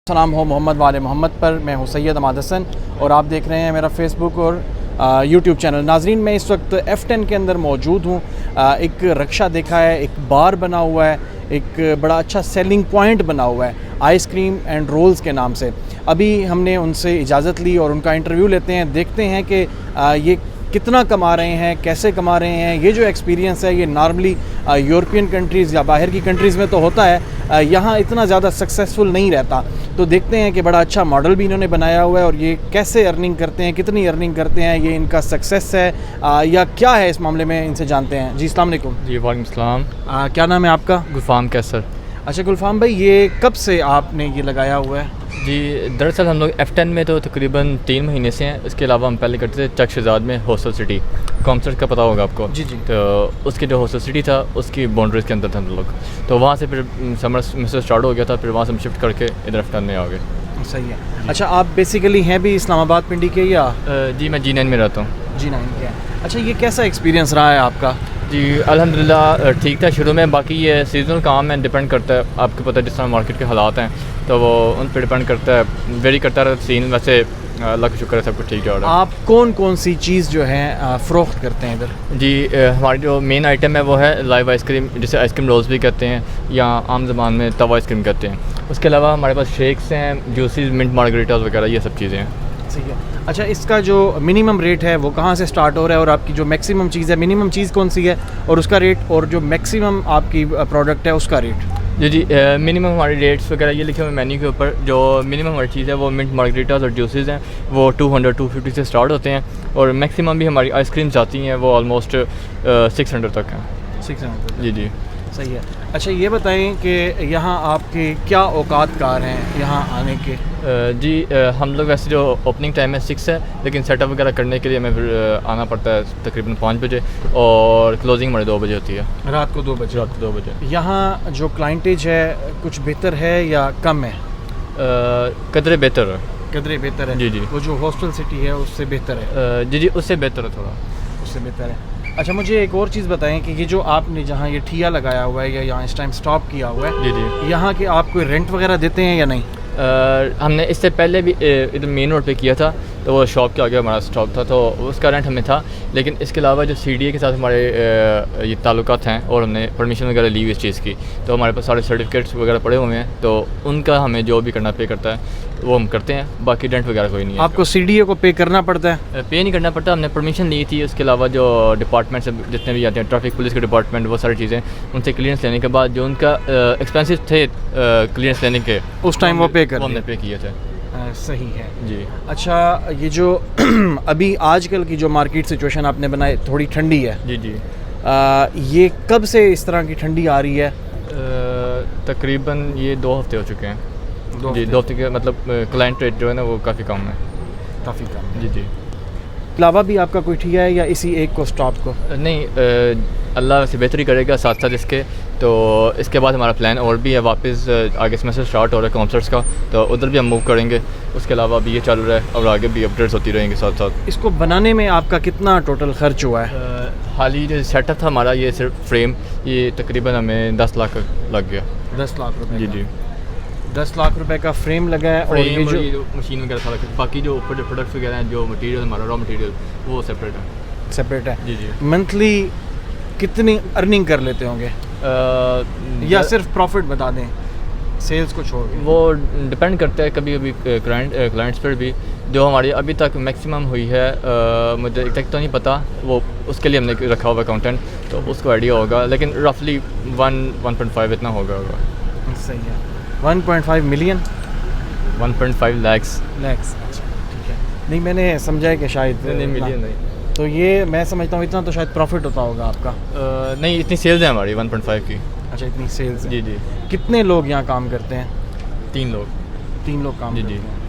सलाम हो मोहम्मद वाले मोहम्मद पर। मैं हूं सैयद अहमद हसन और आप देख रहे हैं मेरा फ़ेसबुक और यूट्यूब चैनल। नाजरीन, मैं इस वक्त F10 के अंदर मौजूद हूं। एक रक्शा देखा है, एक बार बना हुआ है, एक बड़ा अच्छा सेलिंग पॉइंट बना हुआ है आइसक्रीम एंड रोल्स के नाम से। अभी हमने उनसे इजाज़त ली और उनका इंटरव्यू लेते हैं, देखते हैं कि ये कितना कमा रहे हैं, कैसे कमा रहे हैं। ये जो एक्सपीरियंस है ये नॉर्मली यूरोपियन कंट्रीज़ या बाहर की कंट्रीज़ में तो होता है, यहाँ इतना ज़्यादा सक्सेसफुल नहीं रहता। तो देखते हैं कि बड़ा अच्छा मॉडल भी इन्होंने बनाया हुआ है और ये कैसे अर्निंग करते हैं, कितनी अर्निंग करते हैं, ये इनका सक्सेस है या क्या है, इस मामले में इनसे जानते हैं। जी अस्सलाम वालेकुम। जी वालेकुम सलाम। क्या नाम है आपका? गुलफाम कैसर। अच्छा गुलफाम भाई, ये कब से आपने ये लगाया हुआ है? जी दरअसल हम लोग F10 में तो तकरीबन 3 महीने से हैं। इसके अलावा हम पहले करते थे चक शहजाद में हॉस्टल सिटी, कॉमसर्ट का पता होगा आपको। जी जी। तो उसके जो हॉस्टल सिटी था उसकी बाउंड्रीज़ के अंदर थे हम लोग। तो वहाँ से फिर समर सेमेस्टर स्टार्ट हो गया था, फिर वहाँ से हम शिफ्ट करके इधर F10 में आ गए। सही है। अच्छा, आप बेसिकली हैं भी इस्लामाबाद पिंडी के या? जी मैं G9 में रहता हूँ। G9 के। अच्छा, ये कैसा एक्सपीरियंस रहा है आपका? जी अल्हम्दुलिल्लाह ठीक था शुरू में। बाकी ये सीजनल काम में डिपेंड करता है, आपको पता है जिस तरह मार्केट के हालात हैं तो वो उन पर डिपेंड करता है, वेरी करता है सीन। वैसे अल्लाह का शुक्र है सब कुछ ठीक है। आप कौन कौन सी चीज़ जो है फ़रोख्त करते हैं इधर? जी हमारी जो मेन आइटम है वो है लाइव आइसक्रीम, जिसे आइसक्रीम रोल्स भी कहते हैं या आम ज़बान में तवा आइसक्रीम कहते हैं। उसके अलावा हमारे पास शेक्स हैं, जूसेस, मिंट मार्गरीटास वगैरह, ये सब चीज़ें हैं। ठीक है। अच्छा, इसका जो मिनिमम रेट है वो कहाँ से स्टार्ट हो रहा है और आपकी जो मैक्सिमम चीज़ है, मिनिमम चीज़ कौन सी है और उसका रेट, और जो मैक्सिमम आपकी प्रोडक्ट है उसका रेट? जी मिनिमम हमारे रेट्स वगैरह ये लिखे हुए मेन्यू के ऊपर। जो मिनिमम हमारी चीज़ है वो मिंट मार्गरीटास और जूसेस हैं, वो 200-250 से स्टार्ट होते हैं। और मैक्सिमम भी हमारी आइसक्रीम्स आती हैं वो ऑलमोस्ट 600 तक हैं। 600? जी सही है। अच्छा, ये बताएं कि यहाँ आपके क्या औकात कार हैं यहाँ आने के? जी हम लोग वैसे जो ओपनिंग टाइम है 6 है, लेकिन सेटअप वगैरह करने के लिए हमें फिर आना पड़ता है तकरीबन 5 बजे, और क्लोजिंग हमारे 2 बजे होती है। रात को 2 बजे? रात को 2 बजे। यहाँ जो क्लाइंटेज है कुछ बेहतर है या कम है? कदरे बेहतर है। कदरे बेहतर है? जी। वो जो हॉस्टल सिटी है उससे बेहतर है? जी उससे बेहतर है, थोड़ा उससे बेहतर है। अच्छा, मुझे एक और चीज़ बताएं कि ये जो आपने जहाँ ये ठिया लगाया हुआ है या यहाँ इस टाइम स्टॉप किया हुआ है, जी यहाँ के आप कोई रेंट वगैरह देते हैं या नहीं? हमने इससे पहले भी इधर मेन रोड पे किया था, तो वो शॉप के आगे हमारा स्टॉप था, तो उसका रेंट हमें था। लेकिन इसके अलावा जो CDA के साथ हमारे ये ताल्लुकात हैं और हमने परमिशन वगैरह ली हुई इस चीज़ की, तो हमारे पास सारे सर्टिफिकेट्स वगैरह पड़े हुए हैं, तो उनका हमें जो भी करना पे करता है वो हम करते हैं। बाकी रेंट वगैरह कोई नहीं है। आपको CDA को पे करना पड़ता है? पे नहीं करना पड़ता, हमने परमिशन ली थी। उसके अलावा जो डिपार्टमेंट से जितने भी आते हैं, ट्रैफिक पुलिस के डिपार्टमेंट, वो सारी चीज़ें, उनसे क्लियरेंस लेने के बाद जो उनका एक्सपेंसिव थे क्लियरेंस लेने के, उस टाइम वो पे कर हमने पे किए थे। सही है जी। अच्छा, ये जो अभी आजकल की जो मार्केट सिचुएशन आपने बनाई, थोड़ी ठंडी है। जी ये कब से इस तरह की ठंडी आ रही है? तकरीबन ये 2 हफ्ते हो चुके हैं। 2 हफ्ते के मतलब क्लाइंट रेट जो है ना वो काफ़ी कम है। काफ़ी कम? जी अलावा भी आपका कोई ठिया है या इसी एक को स्टॉप को? नहीं, अल्लाह से बेहतरी करेगा साथ साथ इसके। तो इसके बाद हमारा प्लान और भी है, वापस आगे सेमेस्टर स्टार्ट हो रहा है कॉन्सर्ट्स का, तो उधर भी हम मूव करेंगे। उसके अलावा भी ये चल रहा है और आगे भी अपडेट्स होती रहेंगी साथ साथ। इसको बनाने में आपका कितना टोटल खर्च हुआ है? हाल ही जो सेटअप था हमारा, ये सिर्फ फ्रेम, ये तकरीबन हमें 10 लाख लग गया। 10 लाख रुपये? जी 10 लाख रुपए का फ्रेम लगा है। और ये जो मशीन वगैरह सारा, बाकी जो ऊपर जो प्रोडक्ट्स वगैरह हैं, जो मटेरियल हमारा रॉ मटेरियल, वो सेपरेट है। जी मंथली कितनी अर्निंग कर लेते होंगे या सिर्फ प्रॉफिट बता दें सेल्स को छोड़ के? वो डिपेंड करता है कभी कभी क्लाइंट्स पर भी। जो हमारी अभी तक मैक्सिमम हुई है, मुझे तक तो नहीं पता, वो उसके लिए हमने रखा हुआ अकाउंटेंट, तो उसको आइडिया होगा, लेकिन रफली 1.5 इतना होगा। सही है। 1.5 मिलियन? 1.5 लैक्स। अच्छा ठीक है। नहीं, मैंने समझा है कि शायद नहीं मिलियन नहीं, तो ये मैं समझता हूँ इतना तो शायद प्रॉफिट होता होगा आपका। नहीं, इतनी सेल्स है हमारी 1.5 की। अच्छा, इतनी सेल्स है? जी। कितने लोग यहाँ काम करते हैं? 3 लोग। 3 लोग काम जी करते हैं।